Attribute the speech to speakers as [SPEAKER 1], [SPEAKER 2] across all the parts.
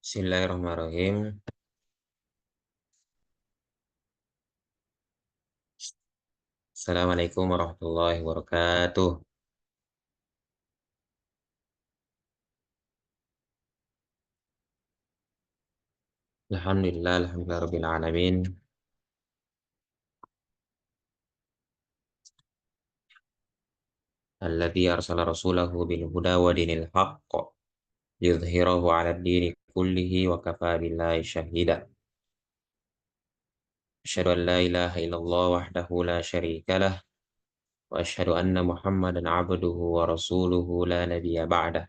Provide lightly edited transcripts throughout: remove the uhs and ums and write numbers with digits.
[SPEAKER 1] Bismillahirrahmanirrahim. Assalamualaikum warahmatullahi wabarakatuh. Alhamdulillah, alhamdulillah rabbil alamin. Alladzi arsala rasulahu bil huda wa dinil haqq liyudhhirahu 'ala ad-dini kullihi wa kafa billahi syahida. Asyhadu an la ilaha illallah wahdahu la syarika lah wa asyhadu anna Muhammadan 'abduhu wa rasuluhu la nabiyya ba'dah.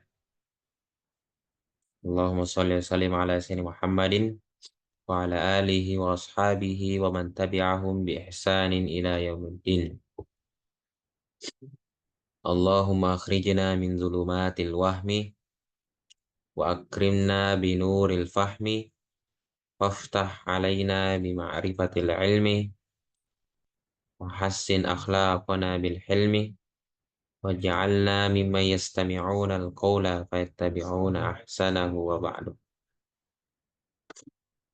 [SPEAKER 1] Allahumma shalli wa sallim ala sayyidina Muhammadin wa ala alihi wa ashabihi wa man tabi'ahum bi ihsanin ila yaumiddin. Allahumma akhrijna min zulumatil wahmi wa akrimna binuril fahmi waftah alaina bima'rifatil ilmi wa hassin akhlaqana bil hilmi waj'alna mimman yastami'una al-qawla fayattabi'una ahsanahu wa ba'du.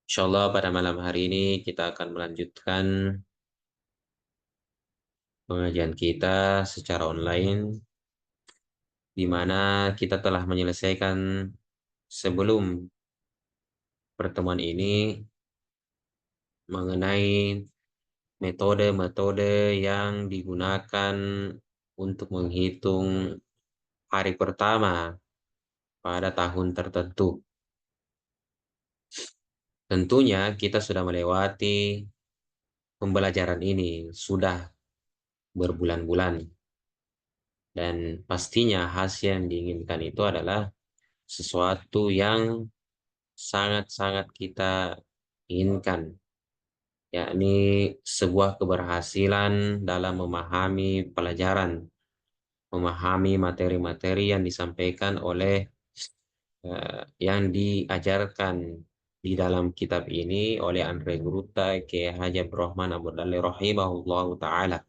[SPEAKER 1] Insyaallah pada malam hari ini kita akan melanjutkan pengajian kita secara online, di mana kita telah menyelesaikan sebelum pertemuan ini mengenai metode-metode yang digunakan untuk menghitung hari pertama pada tahun tertentu. Tentunya kita sudah melewati pembelajaran ini sudah berbulan-bulan, dan pastinya hasil yang diinginkan itu adalah sesuatu yang sangat-sangat kita inginkan, yakni sebuah keberhasilan dalam memahami pelajaran, memahami materi-materi yang disampaikan oleh yang diajarkan di dalam kitab ini oleh Andre Gruta ke Haji Abdul Rahman Abu Dalil rahimahullah ta'ala,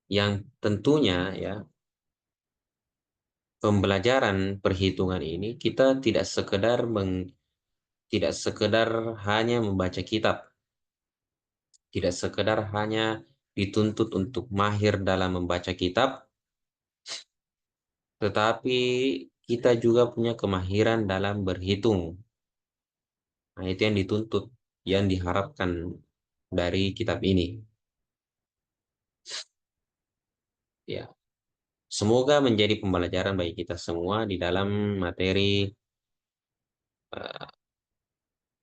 [SPEAKER 1] yang tentunya ya pembelajaran perhitungan ini kita tidak sekedar hanya membaca kitab, tidak sekedar hanya dituntut untuk mahir dalam membaca kitab, tetapi kita juga punya kemahiran dalam berhitung. Nah, itu yang dituntut, yang diharapkan dari kitab ini. Ya, semoga menjadi pembelajaran bagi kita semua di dalam materi eh,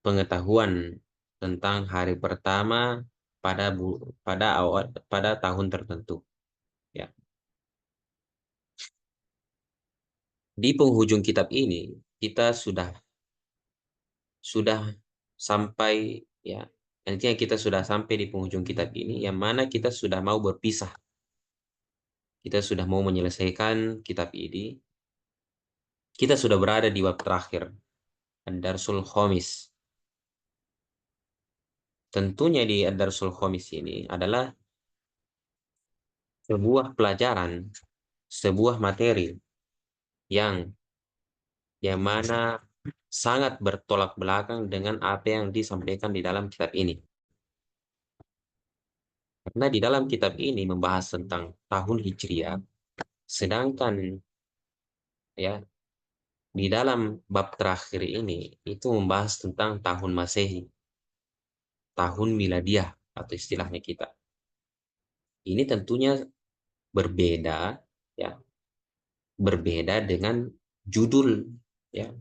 [SPEAKER 1] pengetahuan tentang hari pertama pada tahun tertentu. Ya, di penghujung kitab ini kita sudah sampai, ya, nantinya kita sudah sampai di penghujung kitab ini, yang mana kita sudah mau berpisah. Kita sudah mau menyelesaikan kitab ini. Kita sudah berada di bab terakhir, Ad-Darsul Khamis. Tentunya di Ad-Darsul Khamis ini adalah sebuah pelajaran, sebuah materi yang mana sangat bertolak belakang dengan apa yang disampaikan di dalam kitab ini. Karena di dalam kitab ini membahas tentang tahun Hijriah, sedangkan ya di dalam bab terakhir ini itu membahas tentang tahun Masehi, tahun Miladiah atau istilahnya kita. Ini tentunya berbeda, ya, berbeda dengan judul, ya,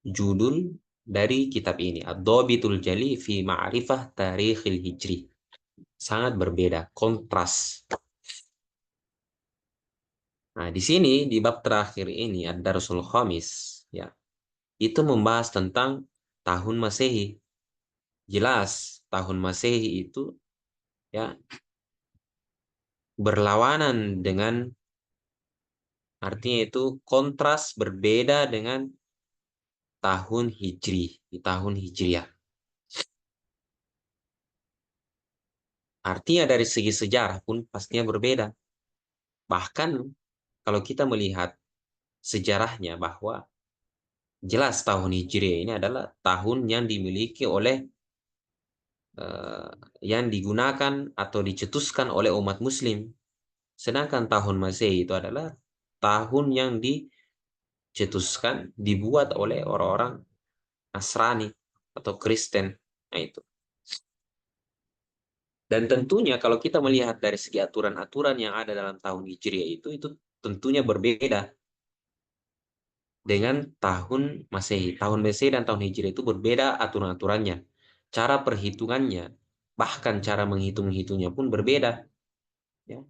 [SPEAKER 1] judul dari kitab ini, Ad-Dhabitul Jali fi Ma'rifah Tarikhil Hijri. Sangat berbeda, kontras. Nah, di sini di bab terakhir ini Ad-Darsul Khamis, ya, itu membahas tentang tahun Masehi. Jelas tahun Masehi itu, ya, berlawanan dengan, artinya itu kontras, berbeda dengan tahun Hijri, di tahun Hijriah. Artinya dari segi sejarah pun pastinya berbeda. Bahkan kalau kita melihat sejarahnya, bahwa Jelas tahun Hijriah ini adalah tahun yang dimiliki oleh yang digunakan atau dicetuskan oleh umat Muslim. Sedangkan tahun Masehi itu adalah tahun yang dicetuskan, dibuat oleh orang-orang Nasrani atau Kristen. Nah, itu. Dan tentunya kalau kita melihat dari segi aturan-aturan yang ada dalam tahun Hijriah itu tentunya berbeda dengan tahun Masehi. Tahun Masehi dan tahun Hijriah itu berbeda aturan-aturannya. Cara perhitungannya, bahkan cara menghitung-hitungnya pun berbeda. Ya.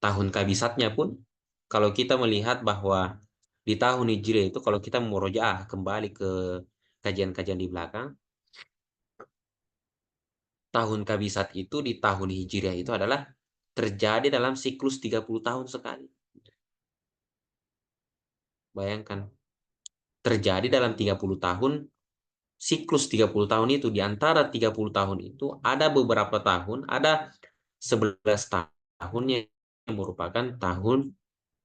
[SPEAKER 1] Tahun kabisatnya pun, kalau kita melihat bahwa di tahun Hijriah itu, kalau kita memurojaah kembali ke kajian-kajian di belakang, tahun kabisat itu di tahun Hijriah itu adalah terjadi dalam siklus 30 tahun sekali. Bayangkan, terjadi dalam 30 tahun, siklus 30 tahun itu, di antara 30 tahun itu, ada beberapa tahun, ada 11 tahun yang merupakan tahun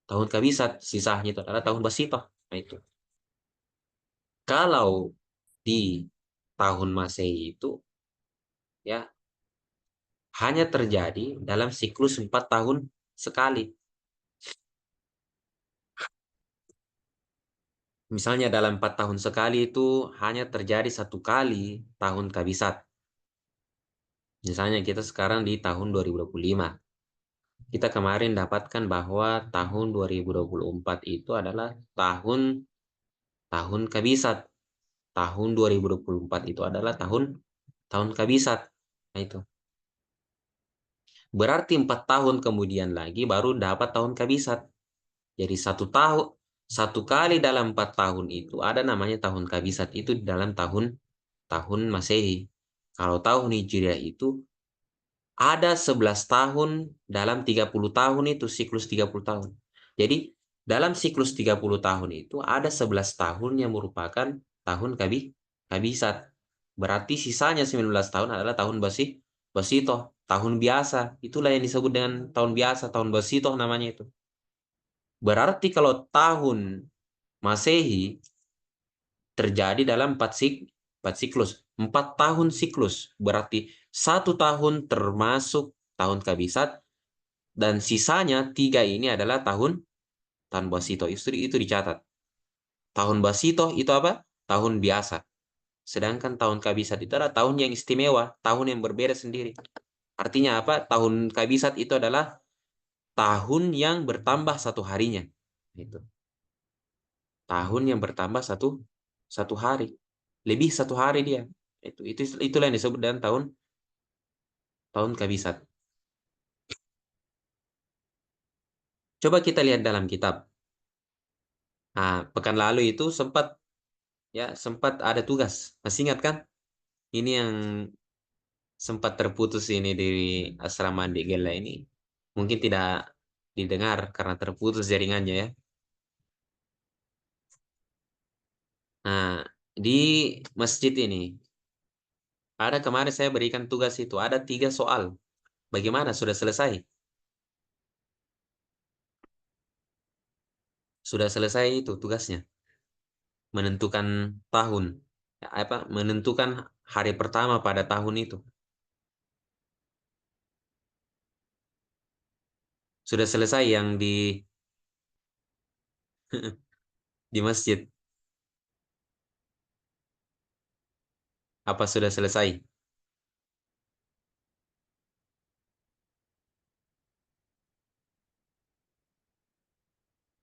[SPEAKER 1] tahun kabisat, sisanya itu adalah tahun basitoh. Nah itu. Kalau di tahun Masehi itu, ya, hanya terjadi dalam siklus 4 tahun sekali. Misalnya dalam 4 tahun sekali itu hanya terjadi satu kali tahun kabisat. Misalnya kita sekarang di tahun 2025. Kita kemarin dapatkan bahwa tahun 2024 itu adalah tahun tahun kabisat. Tahun 2024 itu adalah tahun tahun kabisat. Nah itu. Berarti 4 tahun kemudian lagi baru dapat tahun kabisat. Jadi satu kali dalam 4 tahun itu ada namanya tahun kabisat itu di dalam tahun tahun Masehi. Kalau tahun Hijriah itu ada 11 tahun dalam 30 tahun itu siklus 30 tahun. Jadi dalam siklus 30 tahun itu ada 11 tahun yang merupakan tahun kabisat. Berarti sisanya 19 tahun adalah tahun basitoh, tahun biasa. Itulah yang disebut dengan tahun biasa, tahun basitoh namanya itu. Berarti kalau tahun Masehi terjadi dalam 4 siklus. 4 tahun siklus. Berarti 1 tahun termasuk tahun kabisat dan sisanya 3 ini adalah tahun tahun basito. Itu dicatat. Tahun basito itu apa? Tahun biasa. Sedangkan tahun kabisat itu adalah tahun yang istimewa, tahun yang berbeda sendiri. Artinya apa? Tahun kabisat itu adalah tahun yang bertambah satu harinya. Itu. Tahun yang bertambah satu satu hari. Lebih satu hari dia. Itulah yang disebut dengan tahun tahun kabisat. Coba kita lihat dalam kitab. Nah, pekan lalu itu sempat ada tugas. Masih ingat kan? Ini yang sempat terputus ini dari asrama di Gela ini. Mungkin tidak didengar karena terputus jaringannya ya. Nah, di masjid ini ada kemarin saya berikan tugas itu. Ada 3 soal. Bagaimana? Sudah selesai? Sudah selesai itu tugasnya. Menentukan tahun. Ya, apa? Menentukan hari pertama pada tahun itu. Sudah selesai yang di masjid. Apa sudah selesai?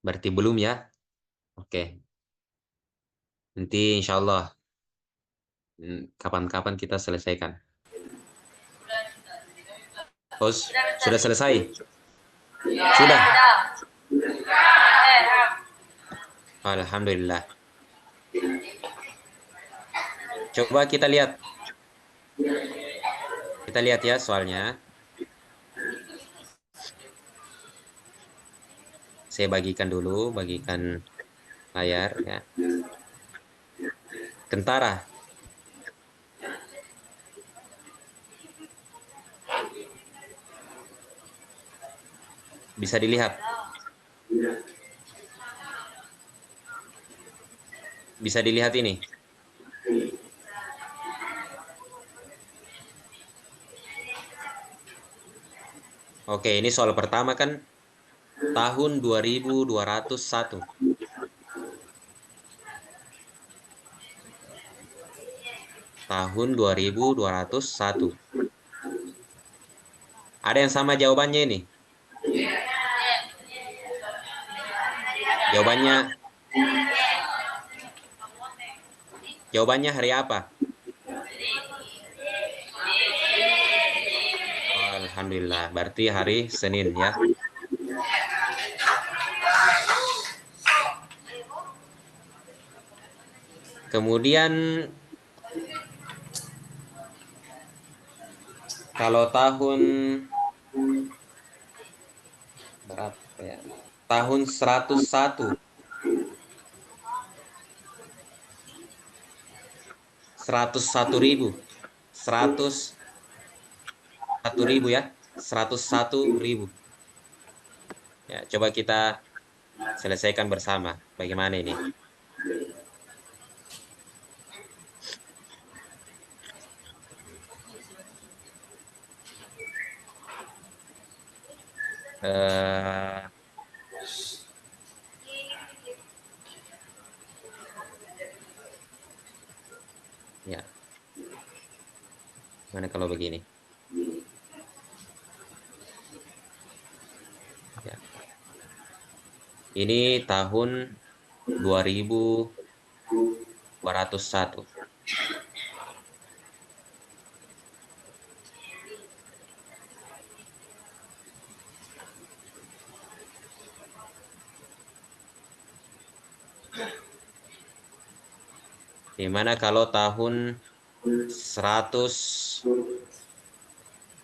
[SPEAKER 1] Berarti belum ya? Oke. Nanti insya Allah kapan-kapan kita selesaikan. Oh, sudah selesai? Sudah. Alhamdulillah. Coba kita lihat. Kita lihat ya soalnya. Saya bagikan dulu, bagikan layar ya. Tentara. Bisa dilihat. Bisa dilihat ini. Oke, ini soal pertama kan tahun 2201. Tahun 2201. Ada yang sama jawabannya ini? Jawabannya hari apa? Alhamdulillah, berarti hari Senin ya. Kemudian kalau tahun berapa ya? Tahun 101. 101.000. 101.000 ya. 101.000. Ya, coba kita selesaikan bersama. Bagaimana ini? Eh, ya, mana kalau begini? Ya. Ini tahun 2201. Dimana kalau tahun 100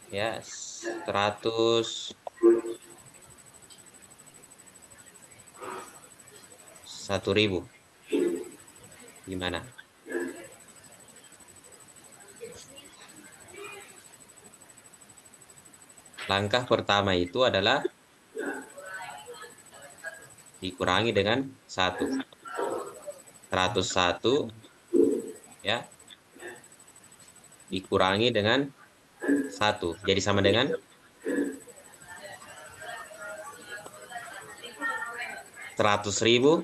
[SPEAKER 1] ya 101.000 gimana? Langkah pertama itu adalah dikurangi dengan 1. 101 ya dikurangi dengan 1. Jadi sama dengan 100.000.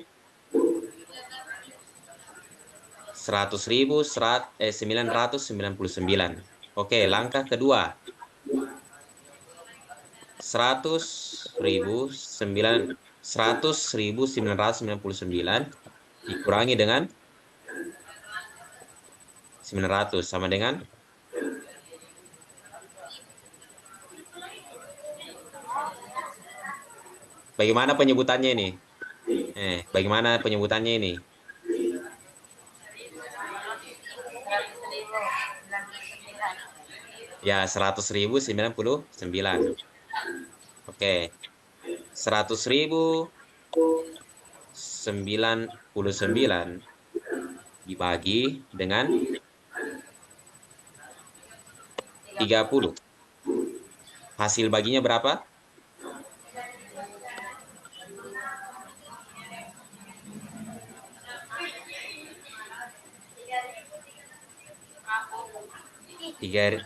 [SPEAKER 1] 100.000 999. Oke, langkah kedua. 100.999 dikurangi dengan 900 sama dengan bagaimana penyebutannya ini? Bagaimana penyebutannya ini? Ya, 100.099. Oke. 100.099 dibagi dengan 30. Hasil baginya berapa? 3.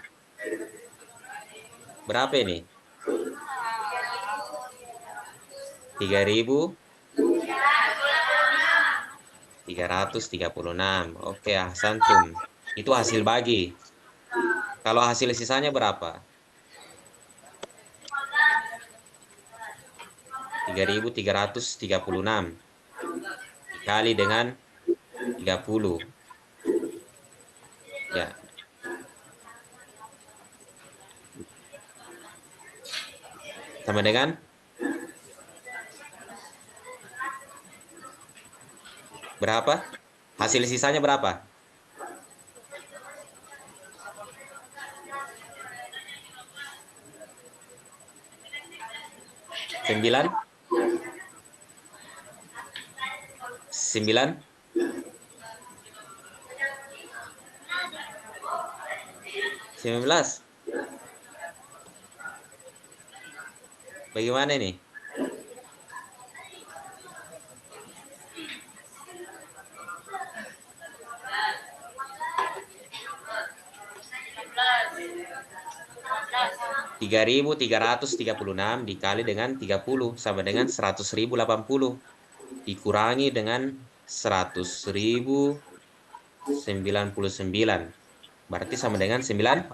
[SPEAKER 1] Berapa ini? 3.336. Oke, Ahsantum. Itu hasil bagi. Kalau hasil sisanya berapa? 3.336 dikali dengan 30. Ya. Sama dengan berapa? Hasil sisanya berapa? 9? 9? 19? Bagaimana ini? 3.336 dikali dengan 30 sama dengan 100.080 dikurangi dengan 100.099. Berarti sama dengan 19.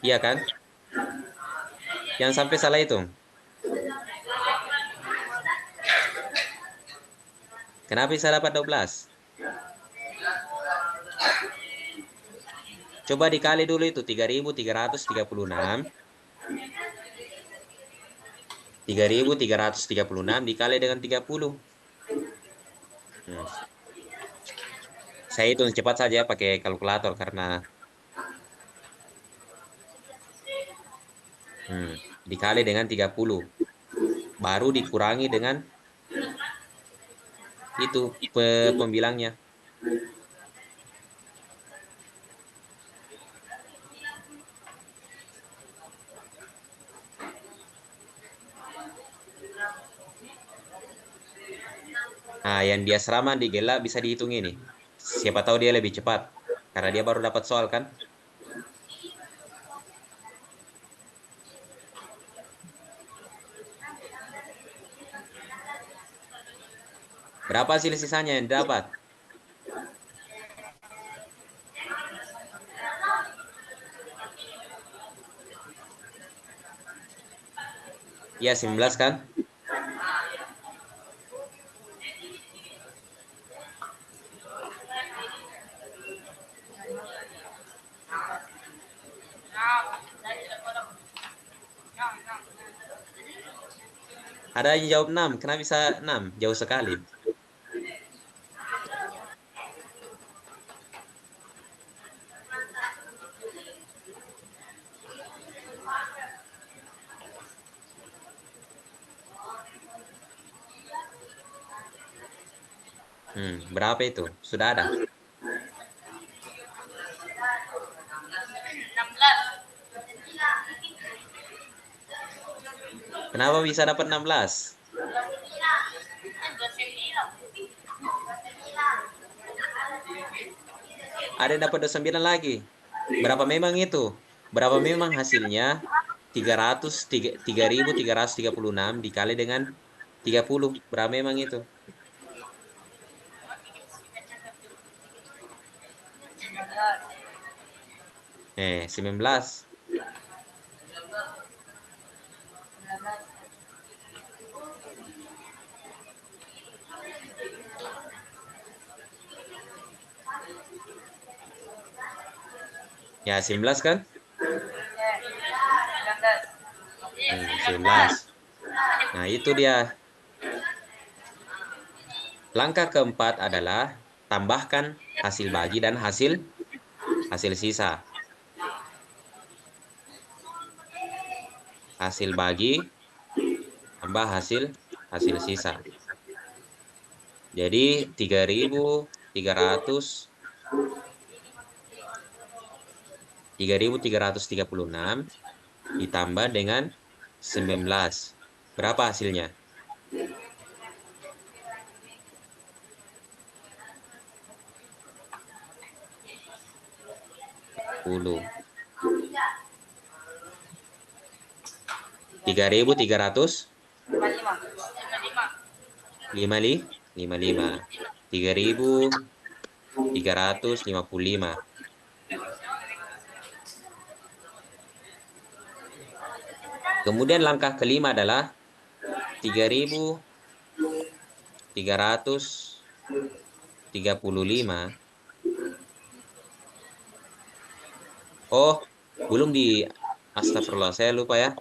[SPEAKER 1] Iya kan? Yang sampai salah itu. Kenapa bisa dapat 12? Coba dikali dulu itu 3.336. 3.336 dikali dengan 30. Saya hitung cepat saja pakai kalkulator karena dikali dengan 30. Baru dikurangi dengan itu pembilangnya. Nah, yang dia serama di Gela bisa dihitung ini. Siapa tahu dia lebih cepat. Karena dia baru dapat soal kan. Berapa hasil sisanya yang dapat? Ya, 19 kan? Ada yang jawab 6. Kenapa bisa 6? Jauh sekali. Berapa itu? Sudah ada?
[SPEAKER 2] 16.
[SPEAKER 1] Kenapa bisa dapat 16? Ada yang dapat 29 lagi. Berapa memang itu? Berapa memang hasilnya? 3.336 dikali dengan 30. Berapa memang itu? 19. Ya, 19 kan? 19. Nah, itu dia. Langkah keempat adalah tambahkan hasil bagi dan hasil sisa. Hasil bagi tambah hasil sisa. Jadi 3.336 ditambah dengan 19. Berapa hasilnya? 10. 3.355. 3.355. Kemudian langkah kelima adalah 3.335. Oh, belum di astagfirullah, saya lupa ya.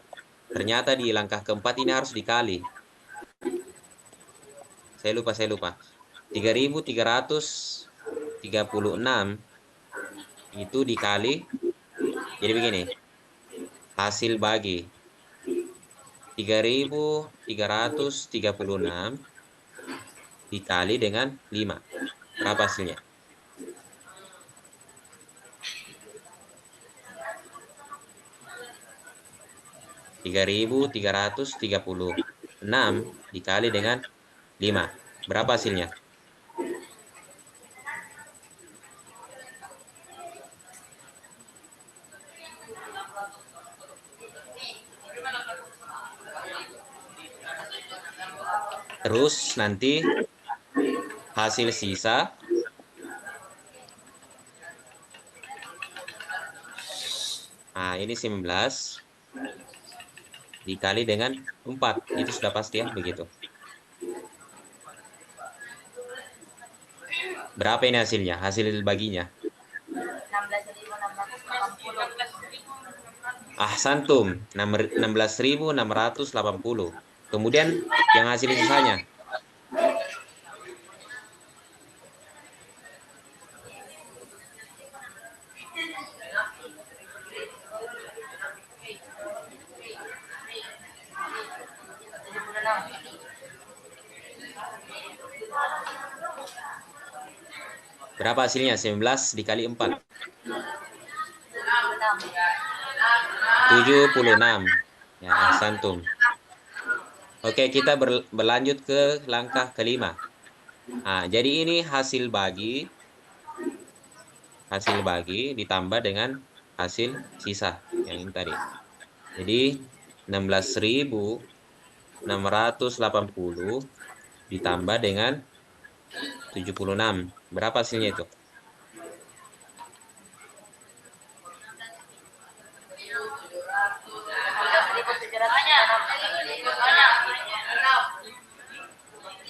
[SPEAKER 1] Ternyata di langkah keempat ini harus dikali. Saya lupa. 3.336 itu dikali. Jadi begini. Hasil bagi 3.336 dikali dengan 5. Berapa hasilnya? 3.336 dikali dengan 5. Berapa hasilnya? Terus nanti hasil sisa ini 19 dikali dengan 4. Itu sudah pasti ya, begitu. Berapa ini hasilnya? Hasil baginya.
[SPEAKER 2] 16.680.
[SPEAKER 1] Santum, 16.680. Kemudian yang hasil sisanya. Berapa hasilnya? 19 dikali 4. 76. Ya, santum. Oke, kita berlanjut ke langkah kelima. Jadi ini hasil bagi ditambah dengan hasil sisa yang ini tadi. Jadi 16.680 ditambah dengan 76. Berapa hasilnya itu?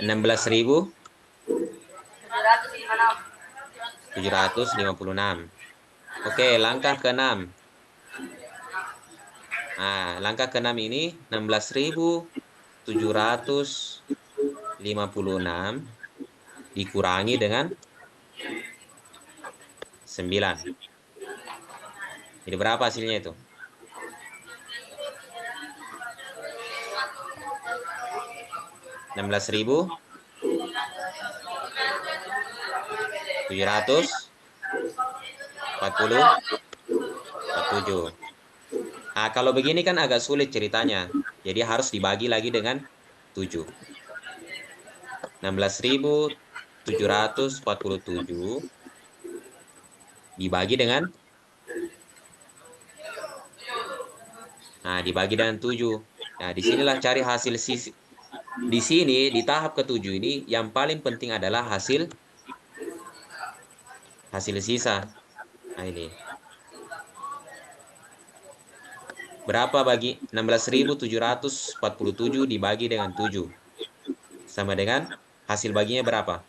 [SPEAKER 1] 16.756. Oke, langkah ke-6. Langkah ke-6 ini 16.756 dikurangi dengan 9. Jadi berapa hasilnya itu? 16.747. Kalau begini kan agak sulit ceritanya. Jadi harus dibagi lagi dengan 7. 16.747 dibagi dengan dibagi dengan 7. Nah, disinilah cari hasil sisi. Di sini, di tahap ke-7 ini, yang paling penting adalah hasil sisa. Nah, ini. Berapa bagi 16.747 dibagi dengan 7? Sama dengan hasil baginya berapa?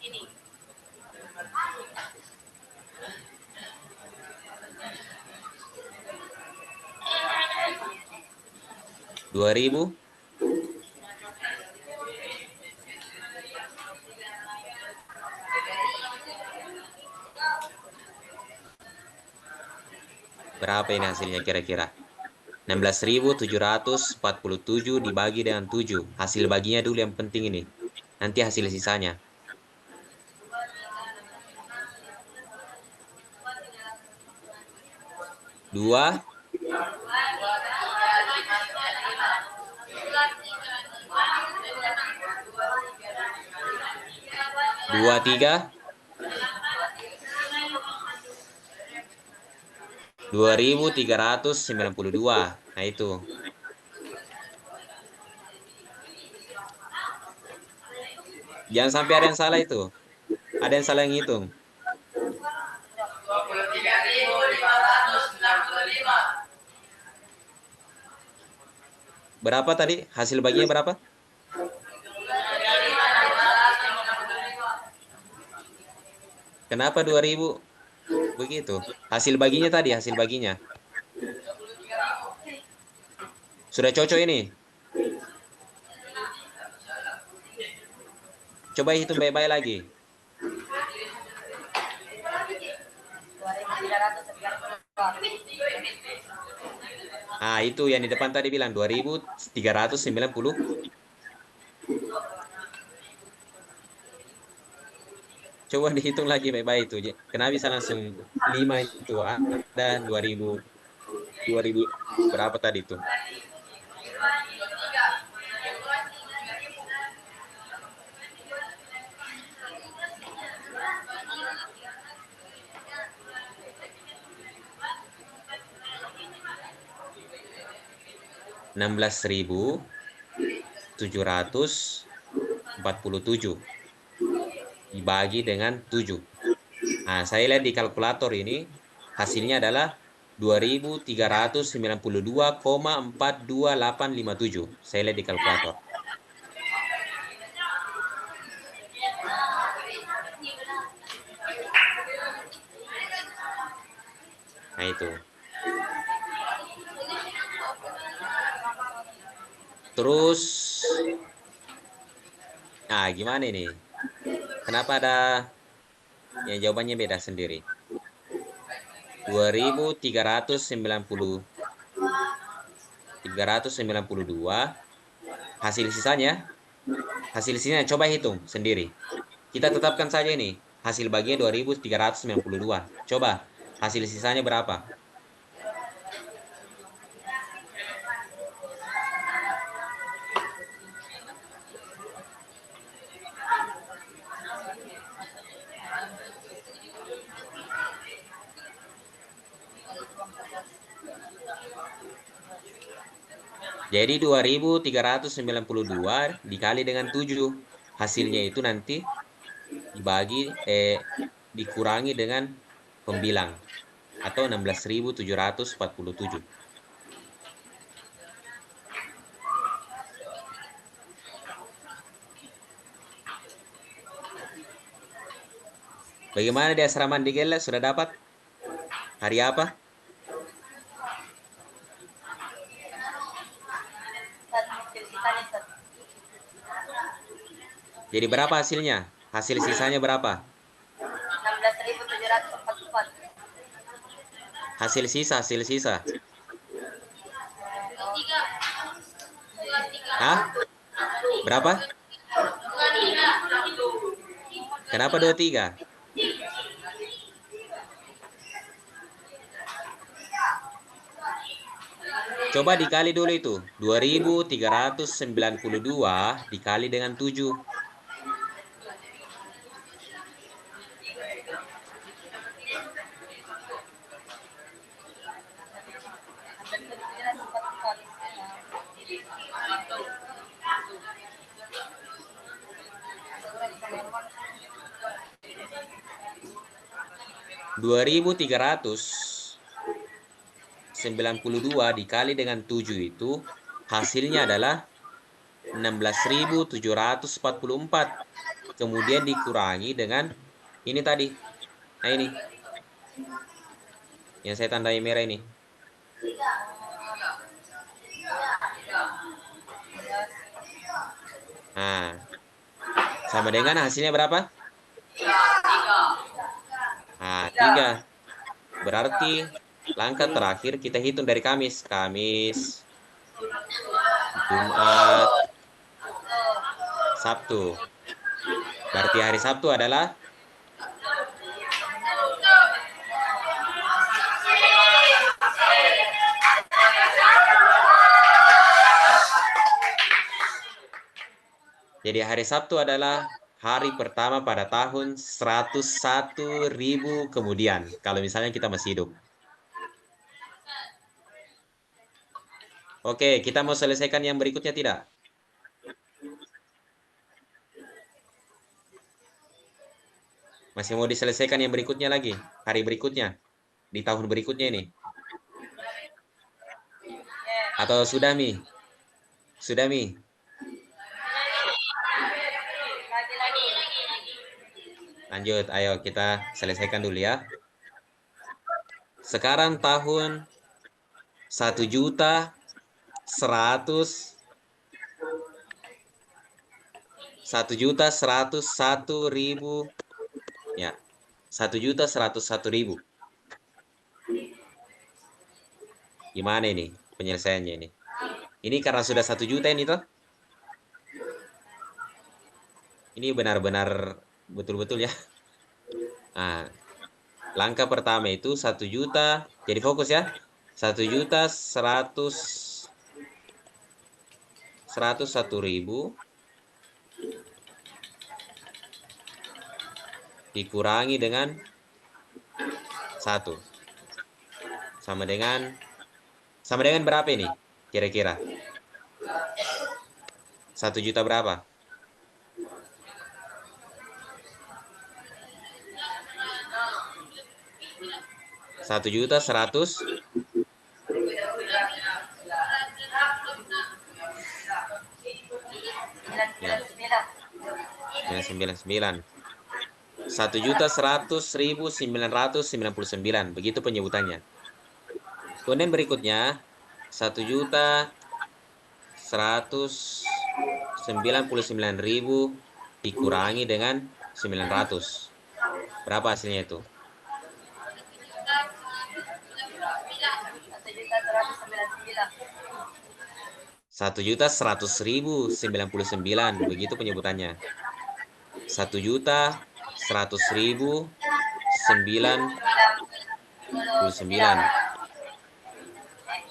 [SPEAKER 2] Ini.
[SPEAKER 1] 2.000. Berapa ini hasilnya kira-kira? 16.747 dibagi dengan 7. Hasil baginya dulu yang penting ini. Nanti hasil sisanya. 2. 23. 2.392. Nah, itu. Jangan sampai ada yang salah itu. Ada yang salah yang ngitung.
[SPEAKER 2] 23.595.
[SPEAKER 1] Berapa tadi? Hasil baginya berapa? Kenapa 2.000? Begitu. Hasil baginya tadi, hasil baginya. Sudah cocok ini? Coba hitung baik-baik lagi.
[SPEAKER 2] 2.390.
[SPEAKER 1] Itu yang di depan tadi bilang 2.390. Coba dihitung lagi baik-baik itu. Kenapa bisa langsung 5 itu? Ada 2.000 berapa tadi itu? 16.747 dibagi dengan 7. Nah, saya lihat di kalkulator ini, hasilnya adalah 2.392,42857. Saya lihat di kalkulator. Nah, itu. Terus, nah gimana ini? Kenapa ada yang jawabannya beda sendiri? 392 hasil sisanya coba hitung sendiri. Kita tetapkan saja ini hasil bagian 2.392. Coba hasil sisanya berapa? Jadi 2.392 dikali dengan 7. Hasilnya itu nanti dikurangi dengan pembilang atau 16.747. Bagaimana di asrama di Gela? Sudah dapat? Hari apa? Jadi berapa hasilnya? Hasil sisanya berapa?
[SPEAKER 2] 16.744.
[SPEAKER 1] Hasil sisa. Hah? Berapa? Kenapa 23? Coba dikali dulu itu. 2.392 dikali dengan 7. Dua ribu 392 dikali dengan 7 itu hasilnya adalah 16.744. Kemudian dikurangi dengan ini tadi. Nah ini. Yang saya tandai merah ini. Nah. Sama dengan hasilnya berapa? Nah, 3. Berarti langkah terakhir kita hitung dari Kamis. Kamis, Jumat, Sabtu. Berarti hari Sabtu adalah jadi hari Sabtu adalah hari pertama pada tahun 101.000 kemudian. Kalau misalnya kita masih hidup. Oke, kita mau selesaikan yang berikutnya tidak? Masih mau diselesaikan yang berikutnya lagi? Hari berikutnya? Di tahun berikutnya ini? Atau sudah, Mi? Sudah, Mi? Lanjut, ayo kita selesaikan dulu ya. Sekarang tahun 1.101.000 ya. 1.101.000. Gimana ini penyelesaiannya ini? Ini karena sudah 1 juta ini toh. Ini benar-benar betul-betul ya. Nah, langkah pertama itu 1 juta. Jadi fokus ya. 1.101.000 dikurangi dengan 1. Sama dengan berapa ini? Kira-kira 1 juta berapa? 1.100.000. Ya, 999. 1.100.999. Begitu penyebutannya. Kemudian berikutnya 1.199.000 dikurangi dengan 900. Berapa hasilnya itu? 1.100.099. Begitu penyebutannya. 1.100.099.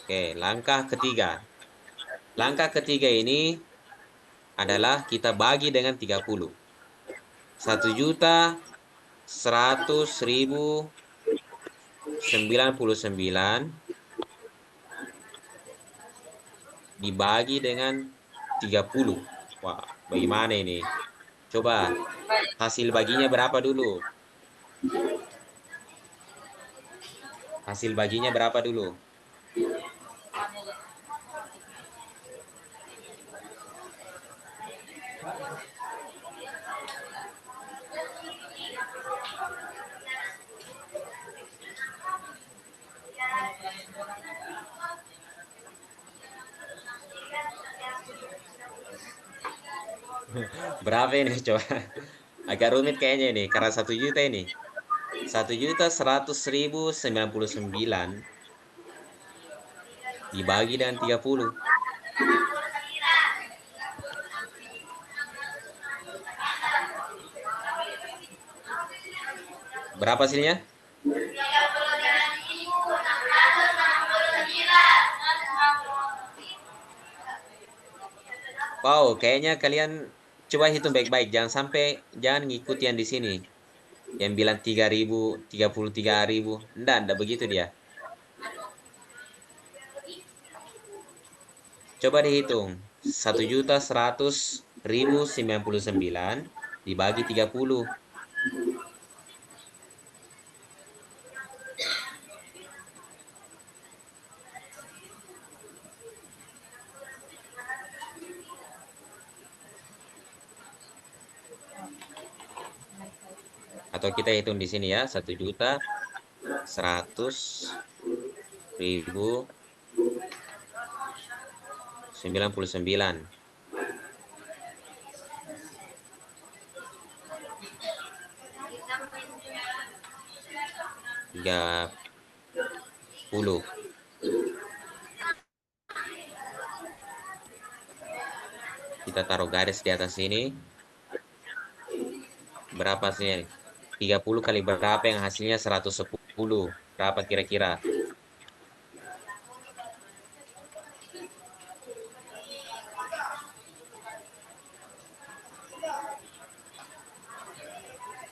[SPEAKER 1] Oke, langkah ketiga. Langkah ketiga ini adalah kita bagi dengan 30. 1.100.099 dibagi dengan 30. Wah, bagaimana ini? Coba hasil baginya berapa dulu? Hasil baginya berapa dulu? Berapa ini? Coba. Agak rumit kayaknya ini, karena 1 juta ini. 1.100.099 dibagi dengan 30. Berapa hasilnya? Wow, kayaknya kalian coba hitung baik-baik. Jangan ngikuti yang di sini. Yang bilang 3.000, 33.000. Enggak begitu dia. Coba dihitung. 1.100.099 dibagi 30. Atau kita hitung di sini ya. 1.100.099. 30. Kita taruh garis di atas sini. Berapa hasilnya? 30 kali berapa yang hasilnya 110? Berapa kira-kira?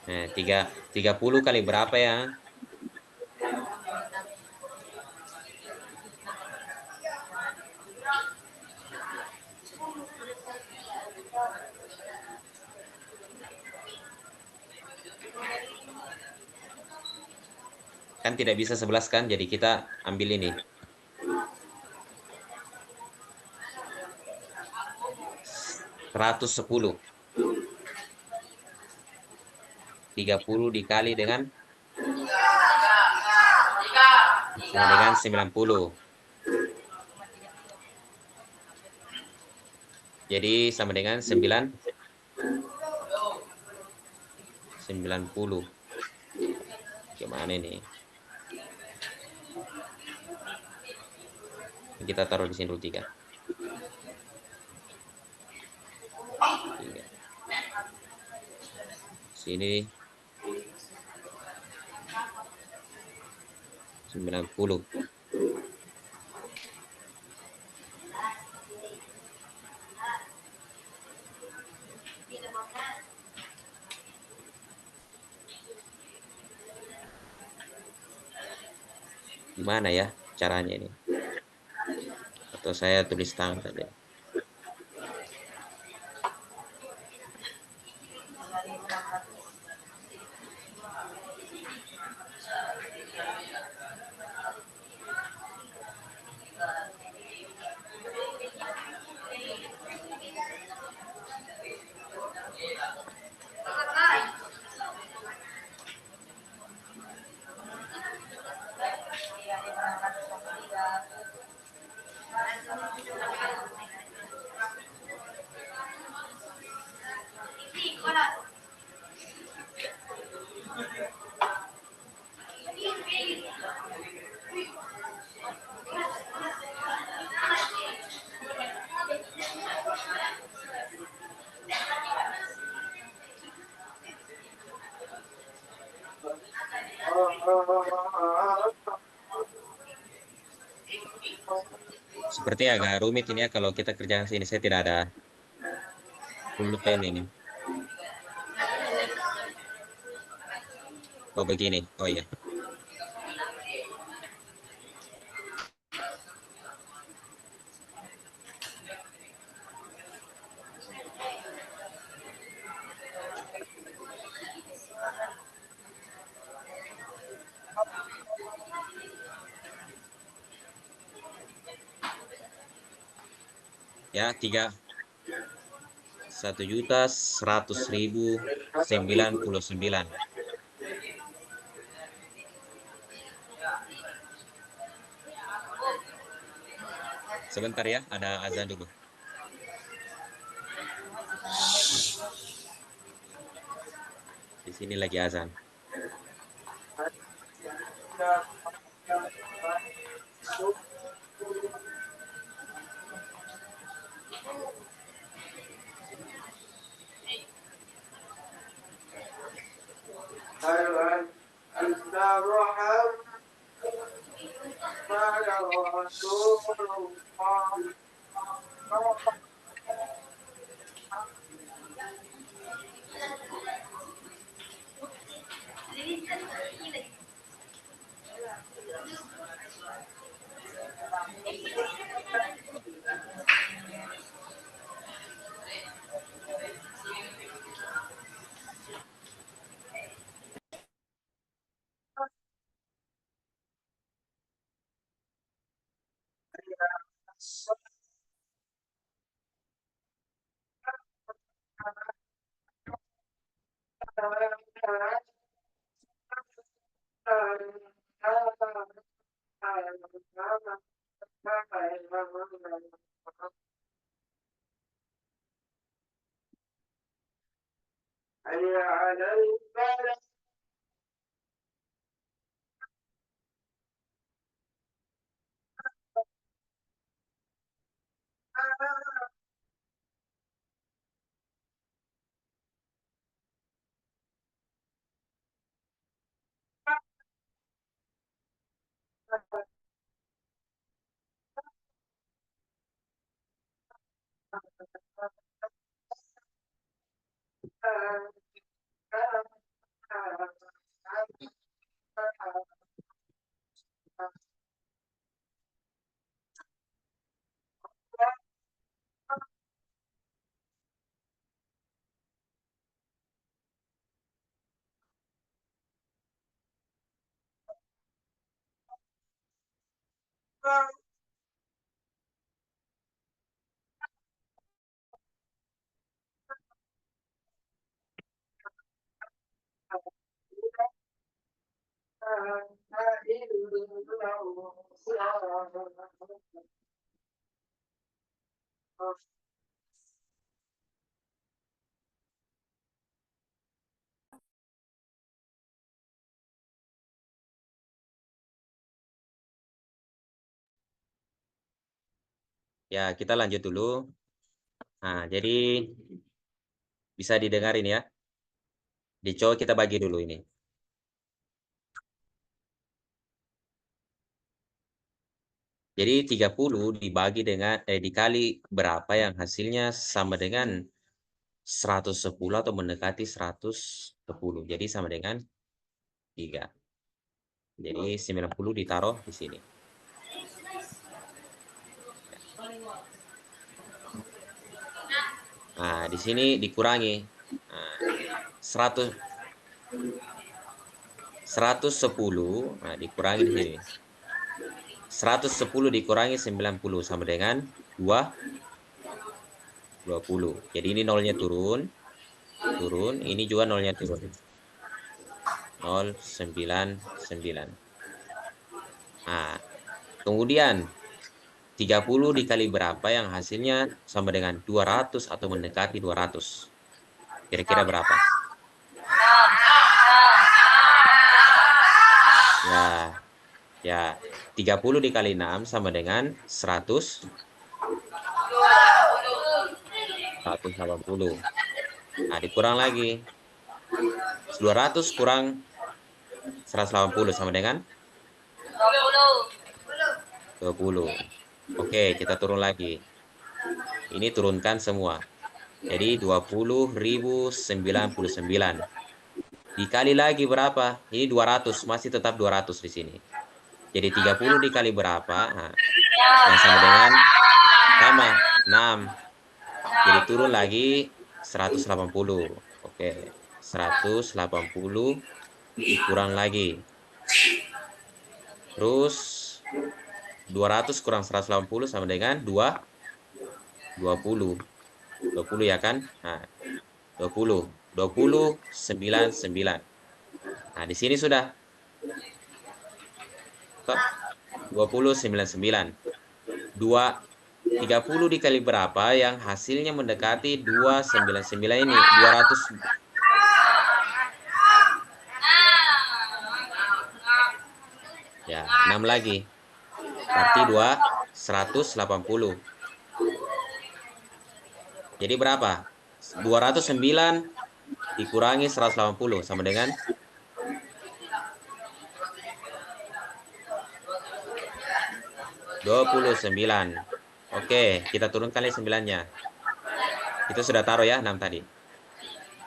[SPEAKER 1] Nah, 30 kali berapa ya? Kan tidak bisa 11 kan? Jadi kita ambil ini. 110. 30 dikali dengan 90. Jadi sama dengan 90. Gimana ini? Kita taruh di sini dulu 3. 3. Sini 90. Gimana ya caranya ini? Atau saya tulis tangan saja. Seperti agak rumit ini ya kalau kita kerjakan sini. Saya tidak ada pulpen ini. Oh begini. Oh iya. Ya, 1.100.099. Sebentar ya, ada azan dulu. Di sini lagi azan. Ya, kita lanjut dulu. Nah, jadi bisa didengarin ya. Dicoba kita bagi dulu ini. Jadi 30 dibagi dengan dikali berapa yang hasilnya sama dengan 110 atau mendekati 110. Jadi sama dengan 3. Jadi 90 ditaruh di sini. Nah, di sini dikurangi. Nah, 110, nah dikurangi di sini. 110 dikurangi 90 sama dengan 20. Jadi ini nolnya turun, ini juga nolnya turun. 0,99. Nah, kemudian 30 dikali berapa yang hasilnya sama dengan 200 atau mendekati 200? Kira-kira berapa? Ya, ya 30 dikali 6 sama dengan 100, 180. Nah, dikurang lagi. 200 kurang 180 sama dengan 20. Oke, kita turun lagi. Ini turunkan semua. Jadi 20.099. Dikali lagi berapa? Ini 200, masih tetap 200 di sini. Jadi 30 dikali berapa? Nah, yang sama dengan sama 6. Jadi turun lagi 180. Oke, 180 dikurang lagi. Terus 200 kurang 180 sama dengan 20. 20 ya kan? Nah, 20. 20,99. Nah, di sini sudah 20,99. 30 dikali berapa yang hasilnya mendekati 299 ini, 200. Ya, 6 lagi. Berarti 180. Jadi berapa? 209 dikurangi 180 sama dengan 29. Oke, kita turunkan lagi 9-nya. Itu sudah taruh ya 6 tadi.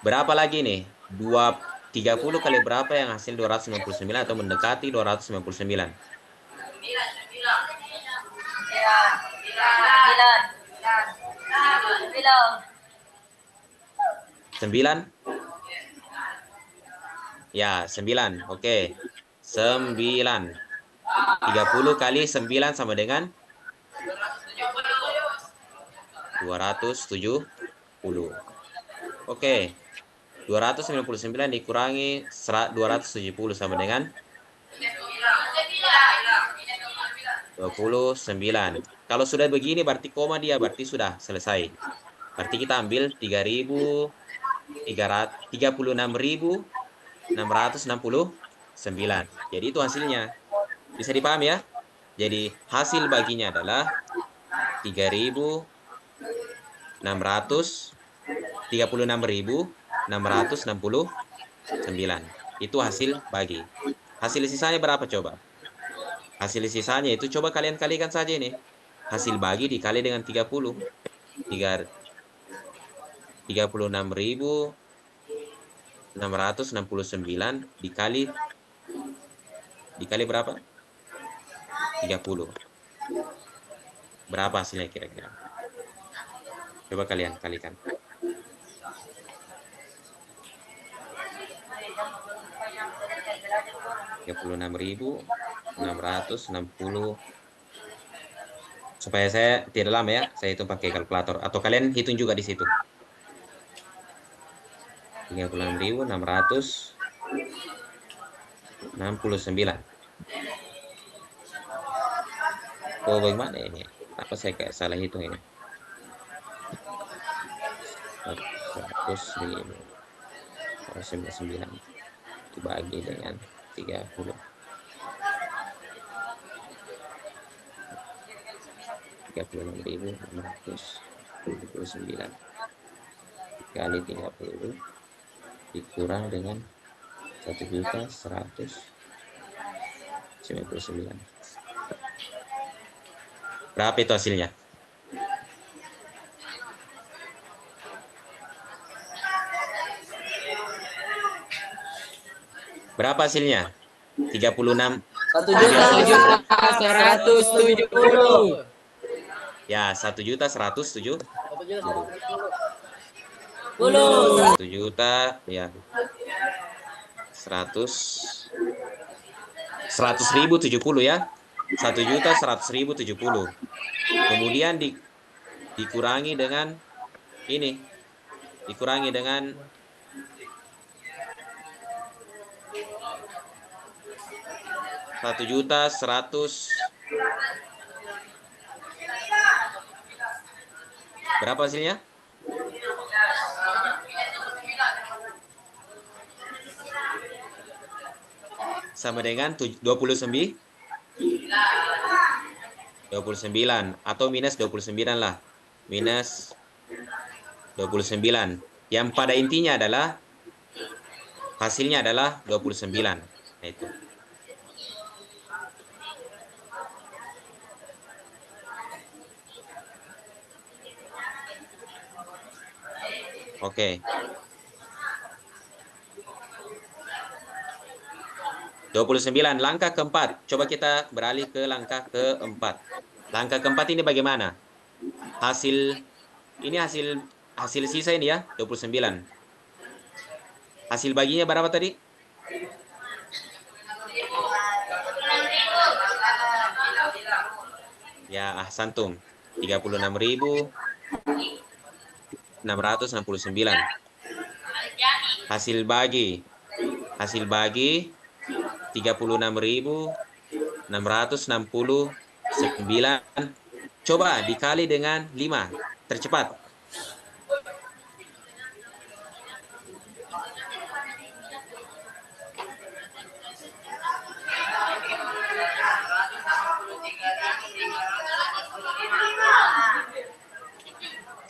[SPEAKER 1] Berapa lagi nih? 30 kali berapa yang hasil 299 atau mendekati 299? 9? Ya, 9. Oke. 9. 30 kali 9 sama dengan 270. Oke. 299 dikurangi 270 sama dengan 29. Kalau sudah begini berarti koma dia, berarti sudah selesai. Berarti kita ambil 36.669. Jadi itu hasilnya. Bisa dipahami ya? Jadi hasil baginya adalah 36.669. Itu hasil bagi. Hasil sisanya berapa coba? Hasil sisanya itu coba kalian kalikan saja ini. Hasil bagi dikali dengan 30. 36.669 dikali berapa? 30. Berapa hasilnya kira-kira? Coba kalian kalikan. 36.660. Supaya saya tidak lama ya, saya hitung pakai kalkulator. Atau kalian hitung juga di situ. 36.669. Oh, bagaimana ini? Apa saya kayak salah hitung ini? 100.099 dibagi dengan 30. 36.679 kali 30 dikurang dengan 1.199. Berapa itu hasilnya? Berapa hasilnya? 36.
[SPEAKER 2] 1.170.000.
[SPEAKER 1] Ya, 1.170.000. 1 juta, ya. 100 ribu 70 ya. 1.100.000 70. Kemudian dikurangi dengan ini. Dikurangi dengan 1.100.000. Berapa hasilnya? Sama dengan 29 atau minus 29 lah. Minus 29. Yang pada intinya adalah hasilnya adalah 29. Nah, itu. Oke. 29. Langkah keempat. Coba kita beralih ke langkah keempat. Langkah keempat ini bagaimana? Ini hasil sisa ini ya, 29. Hasil baginya berapa tadi? Ya, santum. 36.669. Hasil bagi 36.669. Coba dikali dengan 5. Tercepat.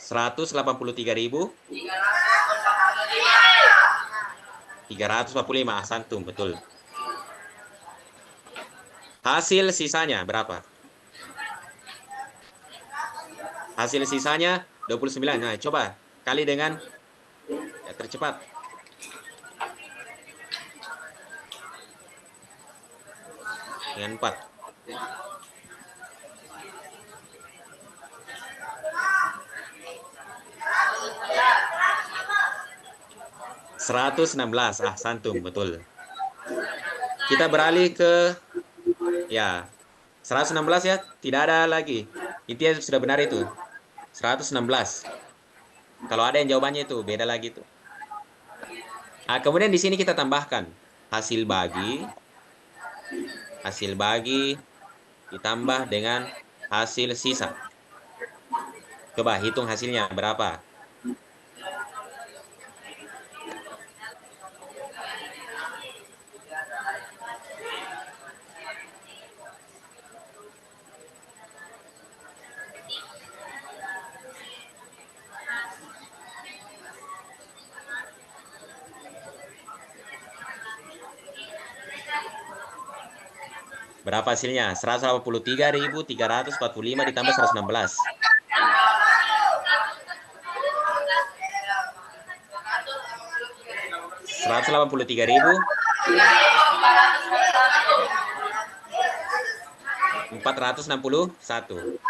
[SPEAKER 1] $183.345. Santum, betul. Hasil sisanya berapa? Hasil sisanya 29. Nah, coba kali dengan ya, tercepat. Dengan 4. $116. Santum, betul. Kita beralih ke ya 116 ya, tidak ada lagi. Intinya sudah benar itu. 116. Kalau ada yang jawabannya itu beda lagi tuh. Kemudian di sini kita tambahkan hasil bagi ditambah dengan hasil sisa. Coba hitung hasilnya berapa? Berapa hasilnya? 183.345 ditambah 116. 183.461.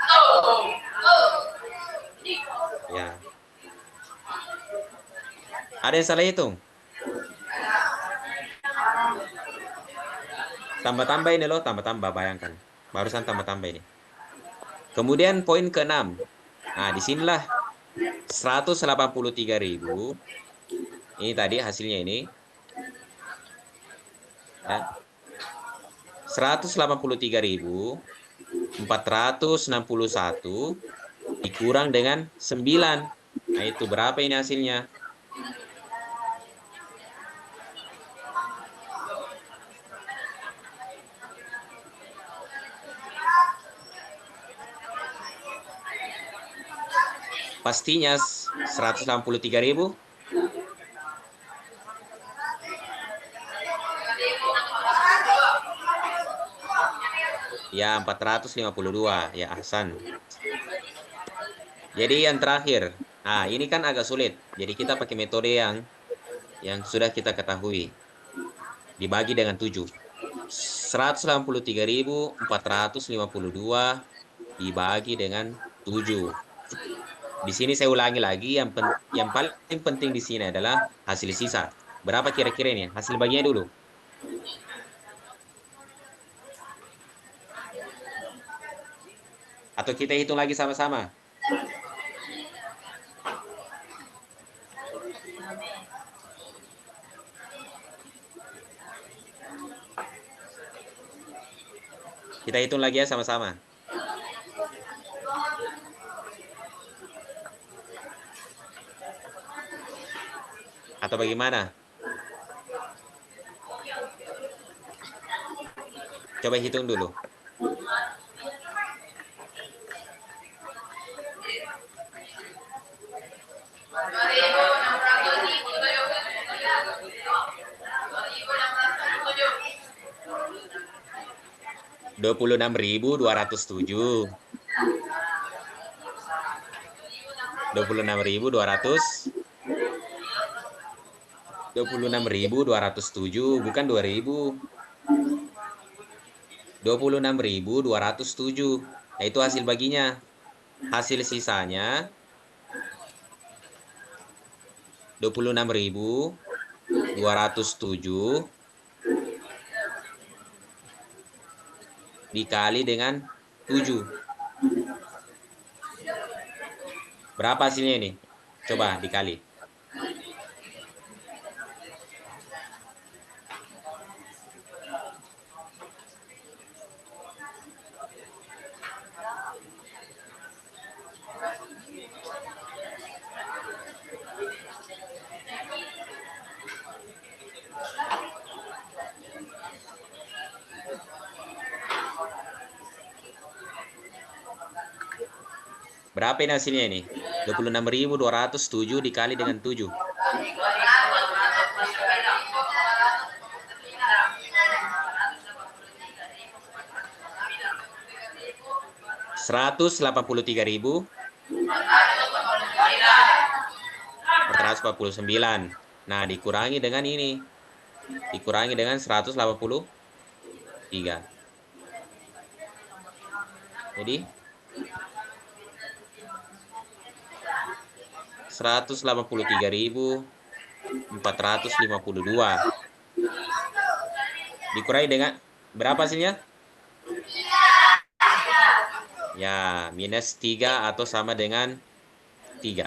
[SPEAKER 1] Ya. Ada yang salah hitung? Tambah-tambah ini loh, tambah-tambah, bayangkan. Barusan tambah-tambah ini. Kemudian poin ke-6. Nah, disinilah 183.000. Ini tadi hasilnya ini. Ya. 183.461 dikurang dengan 9. Nah, itu berapa ini hasilnya? Pastinya 183.000. Ya, 452. Ya, Ahsan. Jadi yang terakhir. Nah, ini kan agak sulit. Jadi kita pakai metode yang sudah kita ketahui. Dibagi dengan 7. 183.452 dibagi dengan 7. Di sini saya ulangi lagi, yang paling penting di sini adalah hasil sisa. Berapa kira-kira ini? Hasil baginya dulu. Atau kita hitung lagi sama-sama? Kita hitung lagi ya sama-sama. Atau bagaimana? Coba hitung dulu. Dua puluh enam ribu dua ratus tujuh. 26.207, bukan 2.000. 26.207. Nah, itu hasil baginya. Hasil sisanya 26.207 dikali dengan 7. Berapa hasilnya ini? Coba dikali. Berapa ini hasilnya ini? 26.207 dikali dengan 7. 183.449. Nah, dikurangi dengan ini. Dikurangi dengan 183. Jadi 183.452 dikurangi dengan berapa hasilnya? Ya, minus 3 atau sama dengan 3.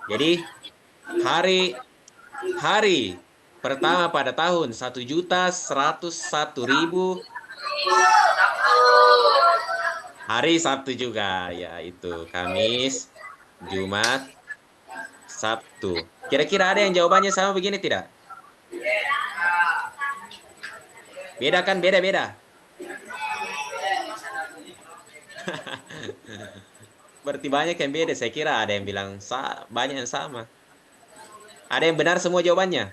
[SPEAKER 1] Jadi hari pertama pada tahun 1.101.000 hari Sabtu juga, ya itu Kamis, Jumat, Sabtu. Kira-kira ada yang jawabannya sama begini tidak? Beda kan? Beda-beda. Berarti banyak yang beda. Saya kira ada yang bilang banyak yang sama. Ada yang benar semua jawabannya?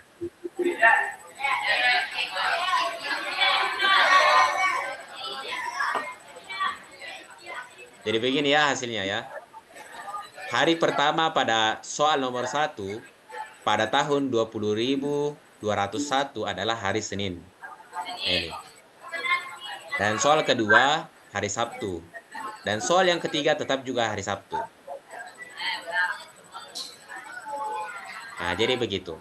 [SPEAKER 1] Jadi begini ya hasilnya ya. Hari pertama pada soal nomor 1 pada tahun 20.201 adalah hari Senin. Ini. Dan soal kedua hari Sabtu. Dan soal yang ketiga tetap juga hari Sabtu. Nah, jadi begitu.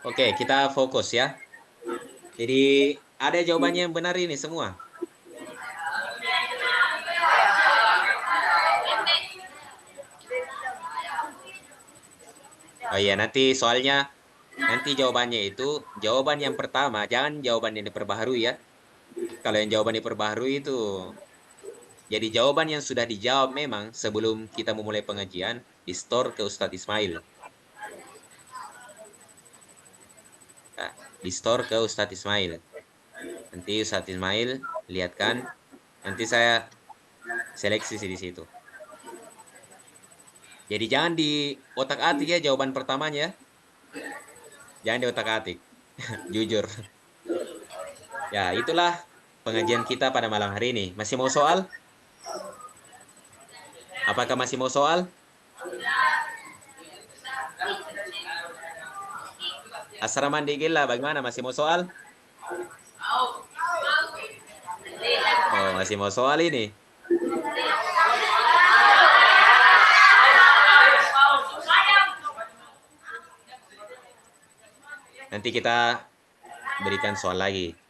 [SPEAKER 1] Oke, kita fokus ya. Jadi ada jawabannya yang benar ini semua. Oh iya, nanti soalnya nanti jawabannya itu jawaban yang pertama, jangan jawaban yang diperbaharui ya. Kalau yang jawaban diperbaharui itu jadi jawaban yang sudah dijawab memang sebelum kita memulai pengajian di store ke Ustadz Ismail. Nah, di store ke Ustadz Ismail. Nanti Ustadz Ismail lihatkan, nanti saya seleksi di situ. Jadi jangan di otak-atik ya jawaban pertamanya. Jangan di otak-atik. Jujur. Ya, itulah pengajian kita pada malam hari ini. Masih mau soal? Apakah masih mau soal? Asrama di Gila, bagaimana? Masih mau soal? Oh, masih mau soal ini. Nanti kita berikan soal lagi.